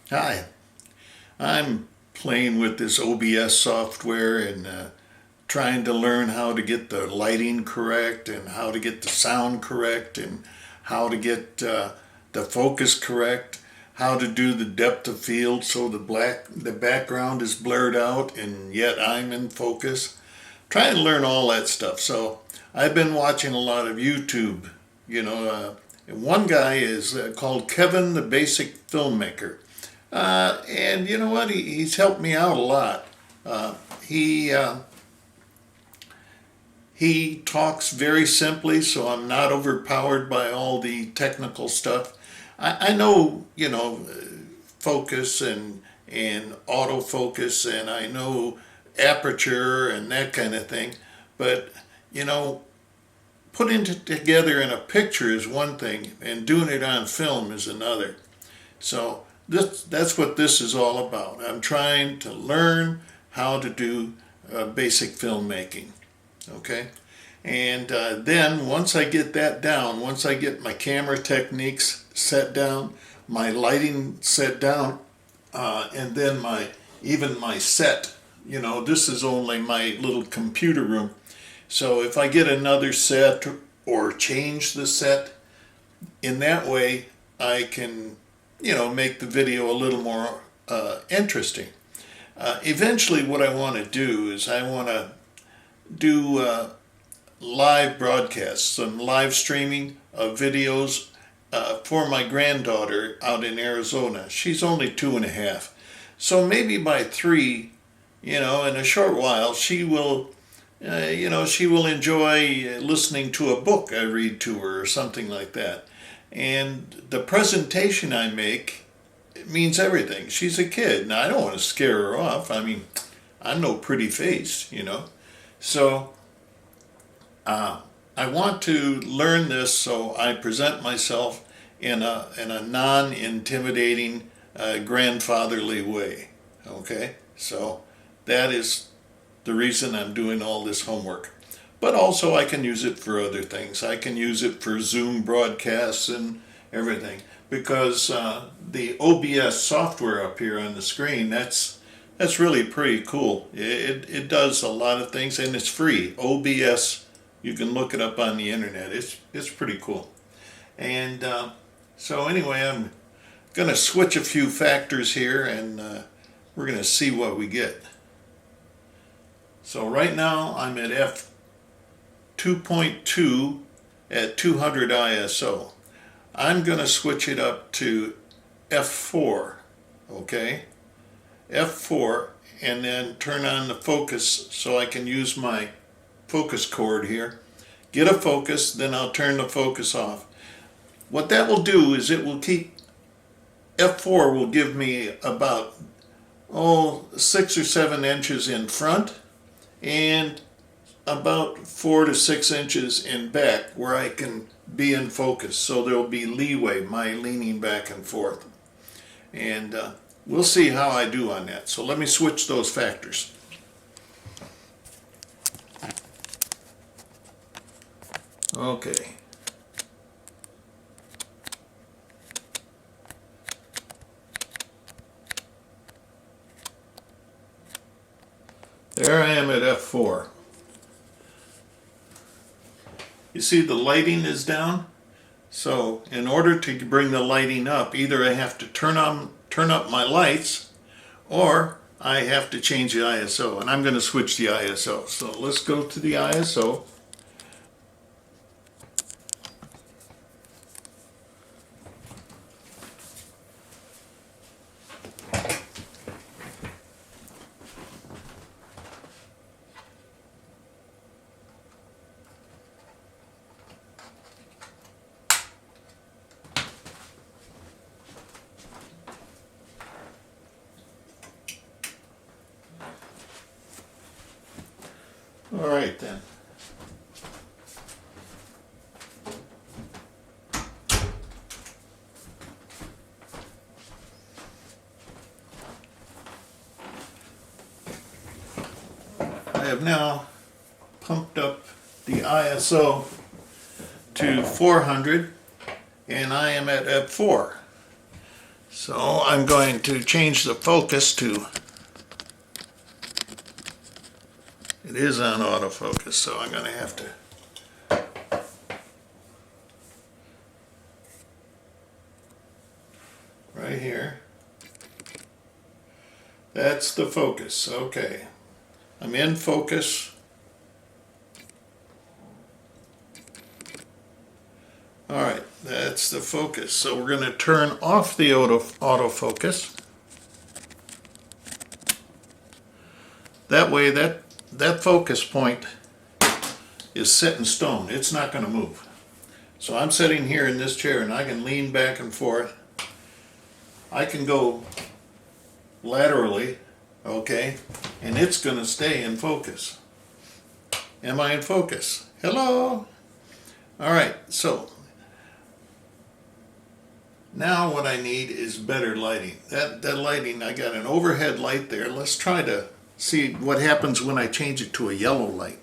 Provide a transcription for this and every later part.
Hi, I'm playing with this OBS software and trying to learn how to get the lighting correct and how to get the sound correct and how to get the focus correct, how to do the depth of field so the background is blurred out and yet I'm in focus. Trying to learn all that stuff. So I've been watching a lot of YouTube. One guy is called Kevin the Basic Filmmaker. And you know what? He's helped me out a lot. He talks very simply, so I'm not overpowered by all the technical stuff. I know, focus and autofocus, and I know aperture and that kind of thing. But putting it together in a picture is one thing, and doing it on film is another. So that's what this is all about. I'm trying to learn how to do basic filmmaking. Okay, and then once I get that down, once I get my camera techniques set down, my lighting set down, and then even my set. This is only my little computer room. So if I get another set or change the set, in that way I can make the video a little more interesting. Eventually what I want to do is I want to do live broadcasts, some live streaming of videos for my granddaughter out in Arizona. She's only 2.5. So maybe by 3, in a short while, she will enjoy listening to a book I read to her or something like that. And the presentation I make means everything. She's a kid. Now, I don't want to scare her off. I mean, I'm no pretty face, So I want to learn this so I present myself in a non-intimidating, grandfatherly way. Okay? So that is the reason I'm doing all this homework. But also I can use it for other things. I can use it for Zoom broadcasts and everything. Because the OBS software up here on the screen, that's really pretty cool. It does a lot of things and it's free. OBS, you can look it up on the internet. It's pretty cool. And so anyway, I'm going to switch a few factors here and we're going to see what we get. So right now I'm at f2.2 at 200 ISO. I'm going to switch it up to f4, okay? f4, and then turn on the focus so I can use my focus cord here. Get a focus, then I'll turn the focus off. What that will do is it will keep, f4 will give me about 6 or 7 inches in front and about 4 to 6 inches in back where I can be in focus. So there will be leeway, my leaning back and forth. And we'll see how I do on that. So let me switch those factors. Okay. There I am at f4. You see the lighting is down? So in order to bring the lighting up, either I have to turn up my lights or I have to change the ISO, and I'm going to switch the ISO. So let's go to the ISO. All right then. I have now pumped up the ISO to 400 and I am at f4. So I'm going to change the focus to, it is on autofocus, so I'm going to have to right here. That's the focus. Okay. I'm in focus. Alright, that's the focus. So we're going to turn off the autofocus. That way that focus point is set in stone. It's not going to move. So I'm sitting here in this chair and I can lean back and forth. I can go laterally, okay, and it's going to stay in focus. Am I in focus? Hello? Alright, so now what I need is better lighting. That lighting, I got an overhead light there. Let's try to see what happens when I change it to a yellow light.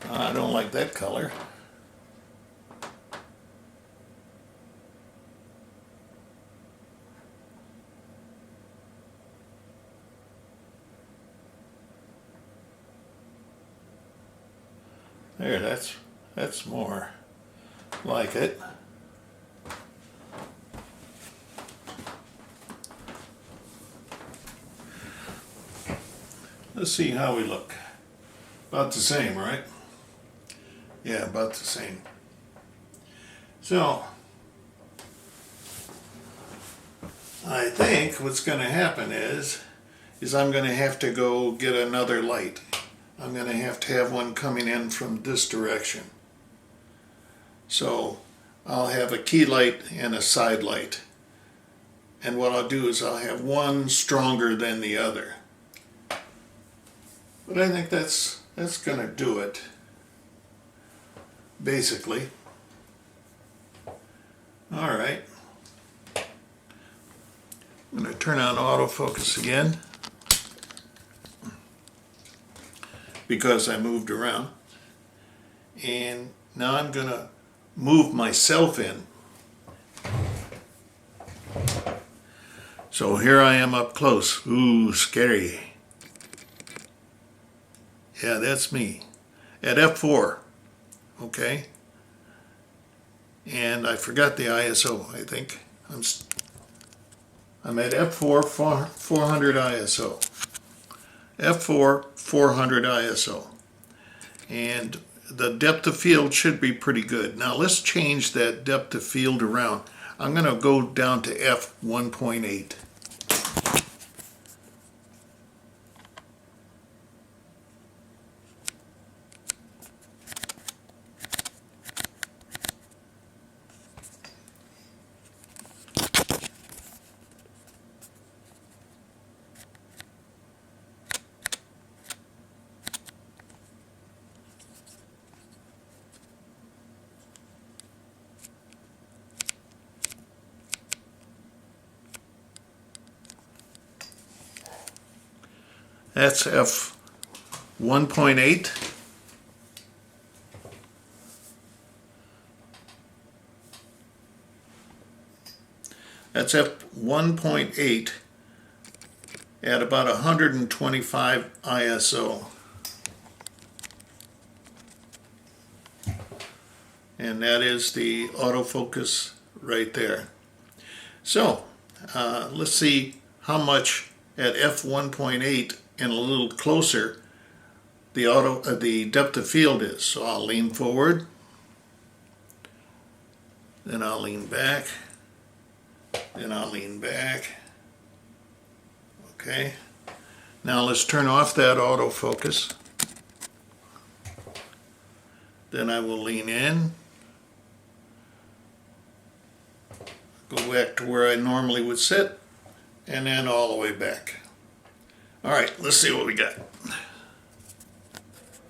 I don't like that color. There, that's more like it. Let's see how we look. About the same, right? Yeah, about the same. So, I think what's going to happen is I'm going to have to go get another light. I'm going to have one coming in from this direction. So, I'll have a key light and a side light. And what I'll do is I'll have one stronger than the other. But I think that's going to do it. Basically. Alright. I'm going to turn on autofocus again because I moved around. And now I'm going to move myself in. So here I am up close. Ooh, scary. Yeah, that's me. At f4. Okay, and I forgot the ISO. I think I'm at f4 400 ISO, f4 400 ISO, and the depth of field should be pretty good. Now let's change that depth of field around. I'm going to go down to f1.8. That's f1.8. That's f1.8 at about 125 ISO. And that is the autofocus right there. So let's see how much at f1.8 and a little closer the depth of field is. So I'll lean forward, then I'll lean back, then I'll lean back. Okay, now let's turn off that autofocus. Then I will lean in, go back to where I normally would sit, and then all the way back. All right, let's see what we got.